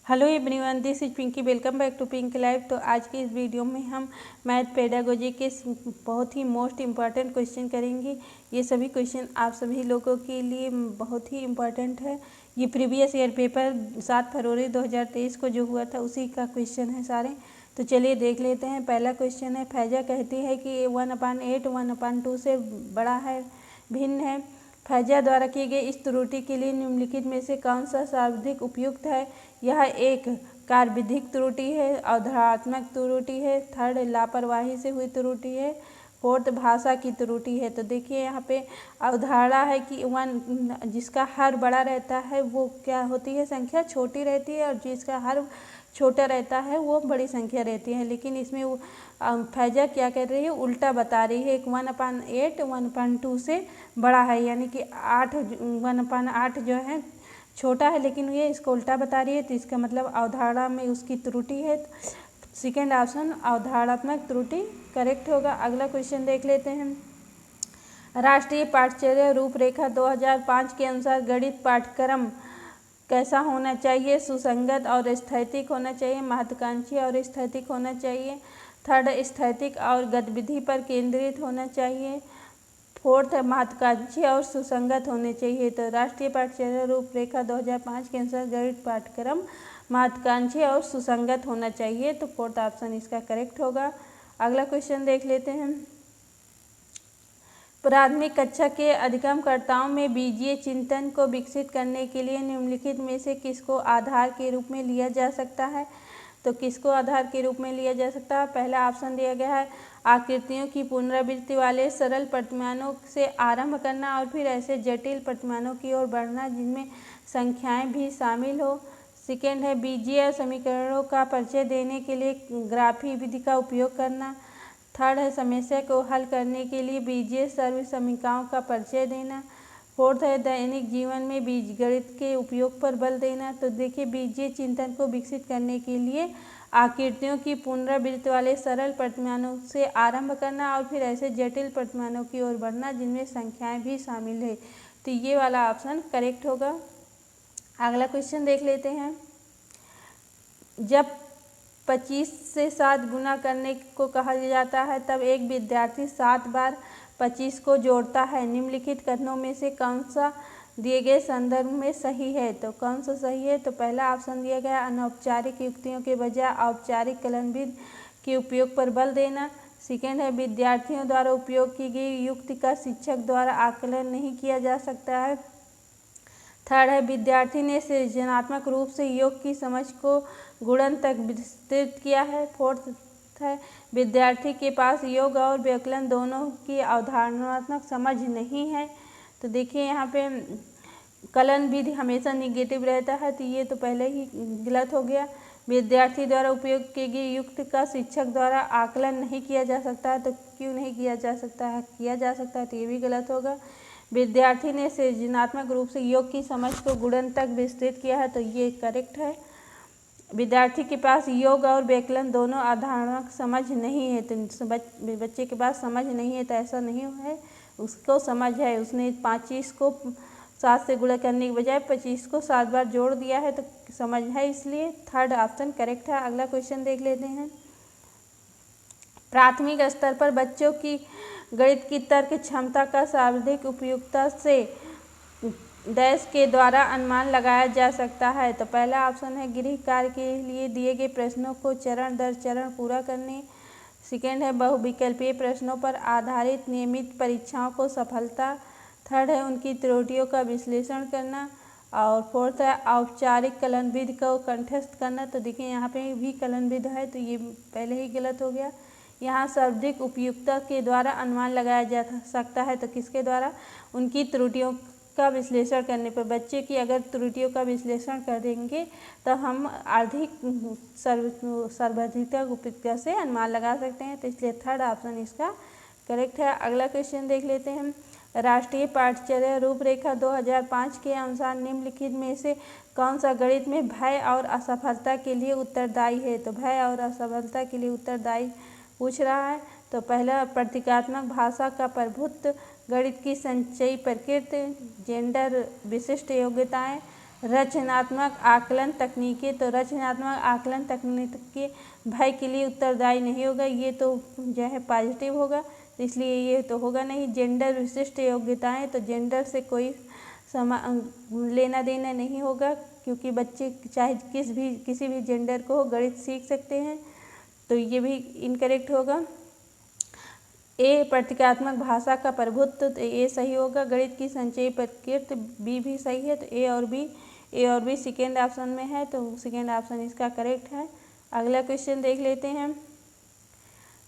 Hello everyone, this is Pinky. Welcome back to Pink Live. तो आज की इस वीडियो में हम मैथ पेडागोजी के बहुत ही मोस्ट इम्पॉर्टेंट क्वेश्चन करेंगे। ये सभी क्वेश्चन आप सभी लोगों के लिए बहुत ही इम्पॉर्टेंट है। ये प्रीवियस ईयर पेपर 7 फरवरी 2023 को जो हुआ था उसी का क्वेश्चन है सारे। तो चलिए देख लेते हैं। पहला क्वेश्चन है, फैजा कहती है कि 1/8 1/2 से बड़ा है, भिन्न है। फैजा द्वारा की गई इस त्रुटि के लिए निम्नलिखित में से कौन सा सर्वाधिक उपयुक्त है? यह एक कार्यविधिक त्रुटि है, अवधारणात्मक त्रुटि है, थर्ड लापरवाही से हुई त्रुटि है, फोर्थ भाषा की त्रुटि है। तो देखिए यहाँ पे अवधारणा है कि जिसका हर बड़ा रहता है वो क्या होती है, संख्या छोटी रहती है, और जिसका हर छोटा रहता है वो बड़ी संख्या रहती है। लेकिन इसमें वो फैजा क्या कर रही है, उल्टा बता रही है। 1/8 1/2 से बड़ा है, यानी कि 1/8 जो है छोटा है, लेकिन ये इसको उल्टा बता रही है। तो इसका मतलब अवधारणा में उसकी त्रुटि है। सेकेंड ऑप्शन अवधारणात्मक त्रुटि करेक्ट होगा। अगला क्वेश्चन देख लेते हैं। राष्ट्रीय पाठ्यचर्या रूपरेखा 2005 के अनुसार गणित पाठ्यक्रम कैसा होना चाहिए? सुसंगत और स्थैतिक होना चाहिए, महत्वाकांक्षी और स्थैतिक होना चाहिए, थर्ड स्थैतिक और गतिविधि पर केंद्रित होना चाहिए, फोर्थ महत्वाकांक्षी और सुसंगत होने चाहिए। तो राष्ट्रीय पाठ्यचर्या रूपरेखा 2005 के अनुसार गणित पाठ्यक्रम महत्वाकांक्षी और सुसंगत होना चाहिए। तो फोर्थ ऑप्शन इसका करेक्ट होगा। अगला क्वेश्चन देख लेते हैं। प्राथमिक कक्षा के अधिगमकर्ताओं में बीजीय चिंतन को विकसित करने के लिए निम्नलिखित में से किसको आधार के रूप में लिया जा सकता है? तो किसको आधार के रूप में लिया जा सकता है? पहला ऑप्शन दिया गया है, आकृतियों की पुनरावृत्ति वाले सरल प्रतिमानों से आरंभ करना और फिर ऐसे जटिल प्रतिमानों की ओर बढ़ना जिनमें संख्याएं भी शामिल हो। सेकेंड है, बीजीय समीकरणों का परिचय देने के लिए ग्राफी विधि का उपयोग करना। थर्ड है, समस्या को हल करने के लिए बीजीय सर्व समीकरणों का परिचय देना। फोर्थ है, दैनिक जीवन में बीजगणित के उपयोग पर बल देना। तो देखिए, बीजीय चिंतन को विकसित करने के लिए आकृतियों की पुनरावृत्ति वाले सरल प्रतिमानों से आरंभ करना और फिर ऐसे जटिल प्रतिमानों की ओर बढ़ना जिनमें संख्याएं भी शामिल है। तो ये वाला ऑप्शन करेक्ट होगा। अगला क्वेश्चन देख लेते हैं। जब 25 से 7 गुना करने को कहा जाता है तब एक विद्यार्थी 7 बार 25 को जोड़ता है। निम्नलिखित कथनों में से कौन सा दिए गए संदर्भ में सही है? तो कौन सा सही है? तो पहला ऑप्शन दिया गया, अनौपचारिक युक्तियों के बजाय औपचारिक कलनविधि के उपयोग पर बल देना। सेकेंड है, विद्यार्थियों द्वारा उपयोग की गई युक्ति का शिक्षक द्वारा आकलन नहीं किया जा सकता है। थर्ड है, विद्यार्थी ने सृजनात्मक रूप से योग की समझ को गुणन तक विस्तृत किया है। फोर्थ है, विद्यार्थी के पास योग और व्याकरण दोनों की अवधारणात्मक समझ नहीं है। तो देखिए यहाँ पे कलन विधि हमेशा निगेटिव रहता है, तो ये तो पहले ही गलत हो गया। विद्यार्थी द्वारा उपयोग की गई युक्ति का शिक्षक द्वारा आकलन नहीं किया जा सकता है, तो क्यों नहीं किया जा सकता है? किया जा सकता है, तो ये भी गलत होगा। विद्यार्थी ने सृजनात्मक रूप से योग की समझ को गुणन तक विस्तृत किया है, तो ये करेक्ट है। विद्यार्थी के पास योग और व्याकरण दोनों अवधारणात्मक समझ नहीं है, तो बच्चे के पास समझ नहीं है तो ऐसा नहीं है, उसको समझ है। उसने 25 को 7 से गुणा करने के बजाय 25 को 7 बार जोड़ दिया है, तो समझ है, इसलिए थर्ड ऑप्शन करेक्ट है। अगला क्वेश्चन देख लेते हैं। प्राथमिक स्तर पर बच्चों की गणित की तर्क क्षमता का सर्वाधिक उपयुक्तता से डैश के द्वारा अनुमान लगाया जा सकता है। तो पहला ऑप्शन है, गृह कार्य के लिए दिए गए प्रश्नों को चरण दर चरण पूरा करने। सेकेंड है, बहुविकल्पीय प्रश्नों पर आधारित नियमित परीक्षाओं को सफलता। थर्ड है, उनकी त्रुटियों का विश्लेषण करना। और फोर्थ है, औपचारिक कलनविधि को कंठस्थ करना। तो देखिए यहाँ पे भी कलनविधि है, तो ये पहले ही गलत हो गया। यहाँ सर्वाधिक उपयुक्तता के द्वारा अनुमान लगाया जा सकता है, तो किसके द्वारा? उनकी त्रुटियों का विश्लेषण करने पर। बच्चे की अगर त्रुटियों का विश्लेषण करेंगे तो हम अधिक सर्वाधिकता उपयुक्तता से अनुमान लगा सकते हैं, तो इसलिए थर्ड ऑप्शन इसका करेक्ट है। अगला क्वेश्चन देख लेते हैं। राष्ट्रीय पाठ्यचर्या रूपरेखा 2005 के अनुसार निम्नलिखित में से कौन सा गणित में भय और असफलता के लिए उत्तरदायी है? तो भय और असफलता के लिए उत्तरदायी पूछ रहा है। तो पहला, प्रतीकात्मक भाषा का प्रभुत्व, गणित की संचयी प्रकृति, जेंडर विशिष्ट योग्यताएं, रचनात्मक आकलन तकनीकें, तो रचनात्मक आकलन तकनीकें भय के लिए उत्तरदायी नहीं होगा, ये तो जो है पॉजिटिव होगा, तो इसलिए ये तो होगा नहीं। जेंडर विशिष्ट योग्यताएं, तो जेंडर से कोई लेना देना नहीं होगा, क्योंकि बच्चे चाहे किसी भी जेंडर को गणित सीख सकते हैं, तो ये भी इनकरेक्ट होगा। ए प्रतीकात्मक भाषा का प्रभुत्व, तो ए सही होगा। गणित की संचयी प्रकृति, बी भी सही है, तो ए और बी सेकेंड ऑप्शन में है, तो सेकेंड ऑप्शन इसका करेक्ट है। अगला क्वेश्चन देख लेते हैं।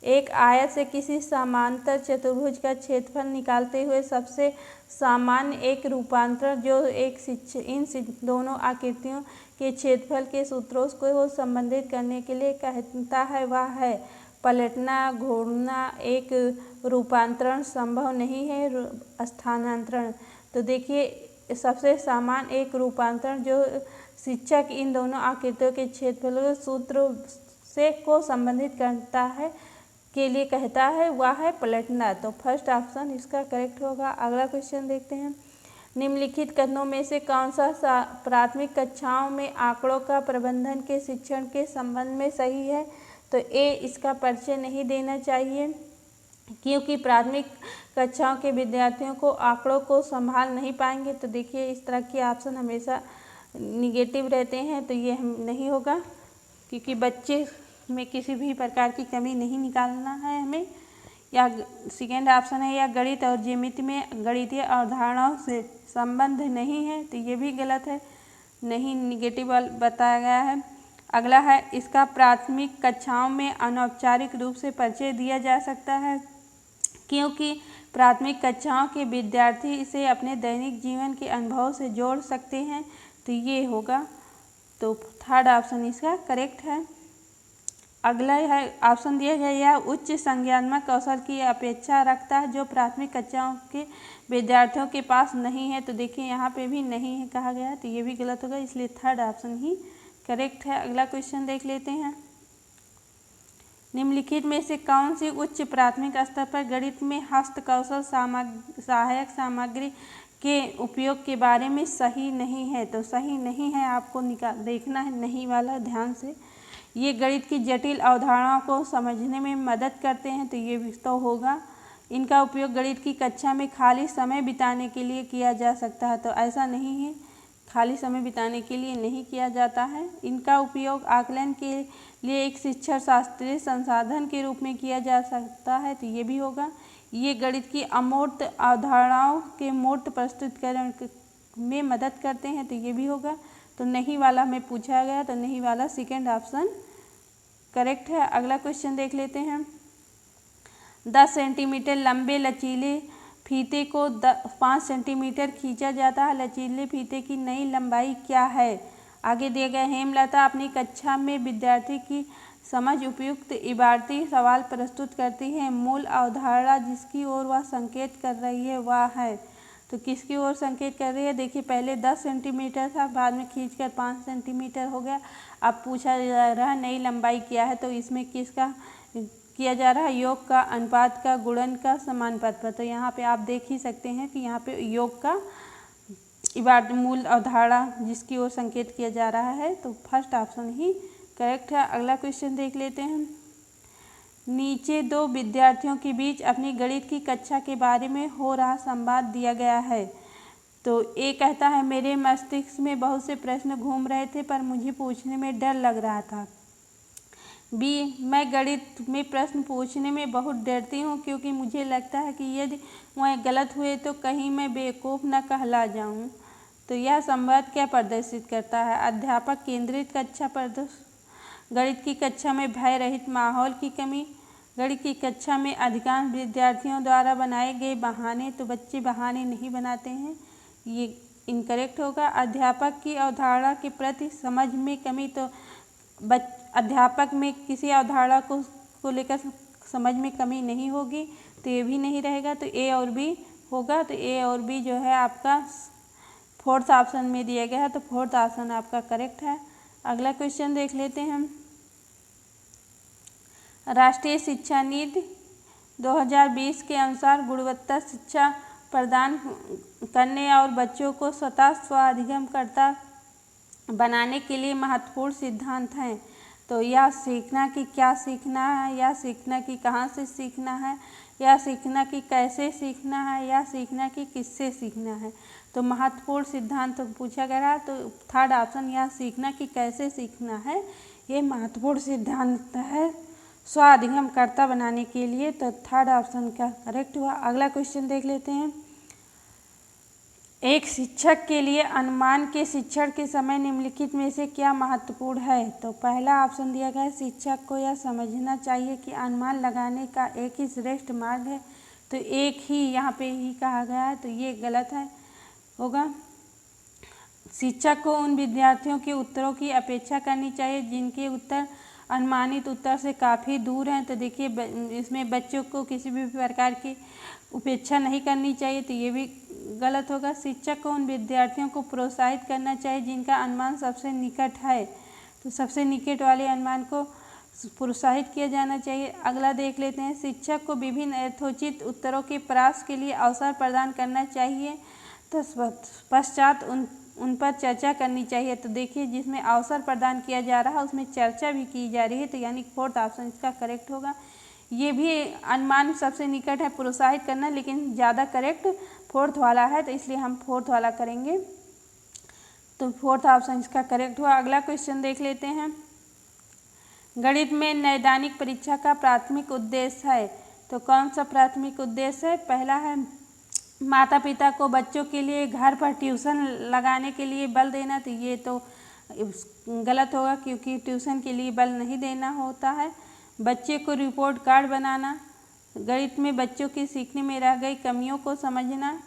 एक आयत से किसी समांतर चतुर्भुज का क्षेत्रफल निकालते हुए सबसे सामान्य एक रूपांतरण जो इन दोनों आकृतियों के क्षेत्रफल के सूत्रों को संबंधित करने के लिए कहता है, वह है पलटना, घूर्णना। एक रूपांतरण संभव नहीं है, स्थानांतरण। तो देखिए, सबसे सामान्य एक रूपांतरण जो शिक्षक इन दोनों आकृतियों के क्षेत्रफल के सूत्र से को संबंधित करता है के लिए कहता है, वह है पलटना। तो फर्स्ट ऑप्शन इसका करेक्ट होगा। अगला क्वेश्चन देखते हैं। निम्नलिखित कथनों में से कौन सा प्राथमिक कक्षाओं में आंकड़ों का प्रबंधन के शिक्षण के संबंध में सही है? तो ए इसका परिचय नहीं देना चाहिए, क्योंकि प्राथमिक कक्षाओं के विद्यार्थियों को आंकड़ों को संभाल नहीं पाएंगे। तो देखिए, इस तरह के ऑप्शन हमेशा निगेटिव रहते हैं, तो ये नहीं होगा, क्योंकि बच्चे में किसी भी प्रकार की कमी नहीं निकालना है हमें। या सेकेंड ऑप्शन है, या गणित और ज्यामिति में गणितीय अवधारणाओं से संबंध नहीं है, तो ये भी गलत है, नहीं, निगेटिव बताया गया है। अगला है, इसका प्राथमिक कक्षाओं में अनौपचारिक रूप से परिचय दिया जा सकता है, क्योंकि प्राथमिक कक्षाओं के विद्यार्थी इसे अपने दैनिक जीवन के अनुभव से जोड़ सकते हैं, तो ये होगा। तो थर्ड ऑप्शन इसका करेक्ट है। अगला है, ऑप्शन दिया गया, यह उच्च संज्ञानात्मक कौशल की अपेक्षा रखता है जो प्राथमिक कक्षाओं के विद्यार्थियों के पास नहीं है। तो देखिए, यहाँ पे भी नहीं है कहा गया है, तो ये भी गलत होगा, इसलिए थर्ड ऑप्शन ही करेक्ट है। अगला क्वेश्चन देख लेते हैं। निम्नलिखित में से कौन सी उच्च प्राथमिक स्तर पर गणित में हस्तकौशल सहायक सामग्री के उपयोग के बारे में सही नहीं है? तो सही नहीं है, आपको देखना है नहीं वाला ध्यान से। ये गणित की जटिल अवधारणाओं को समझने में मदद करते हैं, तो ये भी तो होगा। इनका उपयोग गणित की कक्षा में खाली समय बिताने के लिए किया जा सकता है, तो ऐसा नहीं है, खाली समय बिताने के लिए नहीं किया जाता है। इनका उपयोग आकलन के लिए एक शिक्षण शास्त्रीय संसाधन के रूप में किया जा सकता है, तो ये भी होगा। ये गणित की अमूर्त अवधारणाओं के मूर्त प्रस्तुतिकरण में मदद करते हैं, तो ये भी होगा। तो नहीं वाला में पूछा गया, तो नहीं वाला सेकेंड ऑप्शन करेक्ट है। अगला क्वेश्चन देख लेते हैं। 10 सेंटीमीटर लंबे लचीले फीते को 5 सेंटीमीटर खींचा जाता है। लचीले फीते की नई लंबाई क्या है? आगे दिया गया, हेमलता अपनी कक्षा में विद्यार्थी की समझ उपयुक्त इबारती सवाल प्रस्तुत करती है। मूल अवधारणा जिसकी ओर वह संकेत कर रही है वह है, तो किसकी ओर संकेत कर रही है? देखिए, पहले 10 सेंटीमीटर था, बाद में खींचकर 5 सेंटीमीटर हो गया। अब पूछा जा रहा है नई लंबाई क्या है, तो इसमें किसका किया जा रहा है? योग का, अनुपात का, गुणन का, समानुपात पर। तो यहाँ पे आप देख ही सकते हैं कि यहाँ पे योग का मूल अवधारणा जिसकी ओर संकेत किया जा रहा है, तो फर्स्ट ऑप्शन ही करेक्ट है। अगला क्वेश्चन देख लेते हैं। नीचे दो विद्यार्थियों के बीच अपनी गणित की कक्षा के बारे में हो रहा संवाद दिया गया है। तो ए कहता है, मेरे मस्तिष्क में बहुत से प्रश्न घूम रहे थे पर मुझे पूछने में डर लग रहा था। बी, मैं गणित में प्रश्न पूछने में बहुत डरती हूँ क्योंकि मुझे लगता है कि यदि वह गलत हुए तो कहीं मैं बेवकूफ़ न कहला जाऊँ। तो यह संवाद क्या प्रदर्शित करता है? अध्यापक केंद्रित कक्षा गणित की कक्षा में भय रहित माहौल की कमी, गणित की कक्षा में अधिकांश विद्यार्थियों द्वारा बनाए गए बहाने, तो बच्चे बहाने नहीं बनाते हैं, ये इनकरेक्ट होगा। अध्यापक की अवधारणा के प्रति समझ में कमी, तो अध्यापक में किसी अवधारणा को लेकर समझ में कमी नहीं होगी, तो ये भी नहीं रहेगा, तो ए और बी होगा। तो ए और बी जो है आपका फोर्थ ऑप्शन में दिया गया है, तो फोर्थ ऑप्शन आपका करेक्ट है। अगला क्वेश्चन देख लेते हैं। राष्ट्रीय शिक्षा नीति 2020 के अनुसार गुणवत्ता शिक्षा प्रदान करने और बच्चों को स्वतः स्वाधिगम करता बनाने के लिए महत्वपूर्ण सिद्धांत हैं। तो यह सीखना कि क्या सीखना है, या सीखना कि कहाँ से सीखना है, या सीखना कि कैसे सीखना है, या सीखना कि किससे सीखना है। तो महत्वपूर्ण सिद्धांत पूछा गया है, तो थर्ड ऑप्शन यह सीखना कि कैसे सीखना है, ये महत्वपूर्ण सिद्धांत है स्व अधिगमकर्ता बनाने के लिए। तो थर्ड ऑप्शन का करेक्ट हुआ। अगला क्वेश्चन देख लेते हैं। एक शिक्षक के लिए अनुमान के शिक्षण के समय निम्नलिखित में से क्या महत्वपूर्ण है। तो पहला ऑप्शन दिया गया है, शिक्षक को यह समझना चाहिए कि अनुमान लगाने का एक ही श्रेष्ठ मार्ग है। तो एक ही यहाँ पे ही कहा गया है, तो ये गलत है होगा। शिक्षक को उन विद्यार्थियों के उत्तरों की अपेक्षा करनी चाहिए जिनके उत्तर अनुमानित उत्तर से काफ़ी दूर हैं। तो देखिए इसमें बच्चों को किसी भी प्रकार की उपेक्षा नहीं करनी चाहिए, तो ये भी गलत होगा। शिक्षक को उन विद्यार्थियों को प्रोत्साहित करना चाहिए जिनका अनुमान सबसे निकट है। तो सबसे निकट वाले अनुमान को प्रोत्साहित किया जाना चाहिए। अगला देख लेते हैं। शिक्षक को विभिन्न यथोचित उत्तरों के प्रयास के लिए अवसर प्रदान करना चाहिए। तो पश्चात उन पर चर्चा करनी चाहिए। तो देखिए जिसमें अवसर प्रदान किया जा रहा है उसमें चर्चा भी की जा रही है, तो यानी फोर्थ ऑप्शन इसका करेक्ट होगा। ये भी अनुमान सबसे निकट है, प्रोत्साहित करना, लेकिन ज़्यादा करेक्ट फोर्थ वाला है, तो इसलिए हम फोर्थ वाला करेंगे। तो फोर्थ ऑप्शन इसका करेक्ट हुआ। अगला क्वेश्चन देख लेते हैं। गणित में नैदानिक परीक्षा का प्राथमिक उद्देश्य है। तो कौन सा प्राथमिक उद्देश्य है। पहला है माता पिता को बच्चों के लिए घर पर ट्यूशन लगाने के लिए बल देना। तो ये तो गलत होगा, क्योंकि ट्यूशन के लिए बल नहीं देना होता है। बच्चे को रिपोर्ट कार्ड बनाना। गणित में बच्चों की सीखने में रह गई कमियों को समझना।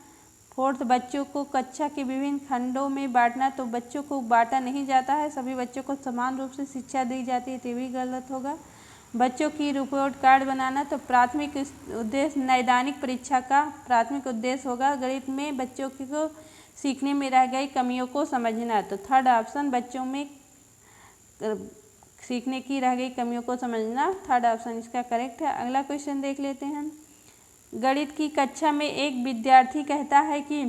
फोर्थ, बच्चों को कक्षा के विभिन्न खंडों में बांटना। तो बच्चों को बांटा नहीं जाता है, सभी बच्चों को समान रूप से शिक्षा दी जाती है, तो भी गलत होगा। बच्चों की रिपोर्ट कार्ड बनाना। तो प्राथमिक उद्देश्य नैदानिक परीक्षा का प्राथमिक उद्देश्य होगा गणित में बच्चों को सीखने में रह गई कमियों को समझना। तो थर्ड ऑप्शन बच्चों में सीखने की रह गई कमियों को समझना, थर्ड ऑप्शन इसका करेक्ट है। अगला क्वेश्चन देख लेते हैं। गणित की कक्षा में एक विद्यार्थी कहता है कि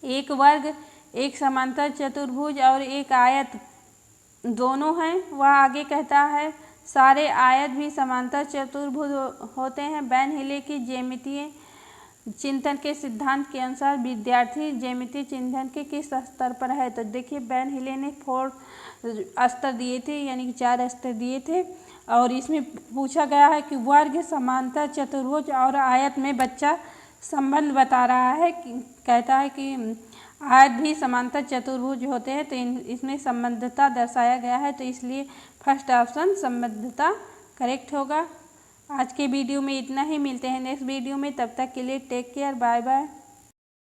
एक वर्ग, एक समांतर चतुर्भुज और एक आयत दोनों हैं। वह आगे कहता है सारे आयत भी समांतर चतुर्भुज होते हैं। बेन हिले की ज्यामितीय चिंतन के सिद्धांत के अनुसार विद्यार्थी ज्यामितीय चिंतन के किस स्तर पर है। तो देखिए बेन हिले ने 4 स्तर दिए थे, यानी कि 4 स्तर दिए थे, और इसमें पूछा गया है कि वर्ग, समांतर चतुर्भुज और आयत में बच्चा संबंध बता रहा है। कहता है कि आयत भी समांतर चतुर्भुज होते हैं, तो इसमें संबद्धता दर्शाया गया है, तो इसलिए फर्स्ट ऑप्शन संबद्धता करेक्ट होगा। आज के वीडियो में इतना ही, मिलते हैं नेक्स्ट वीडियो में, तब तक के लिए टेक केयर, बाय बाय।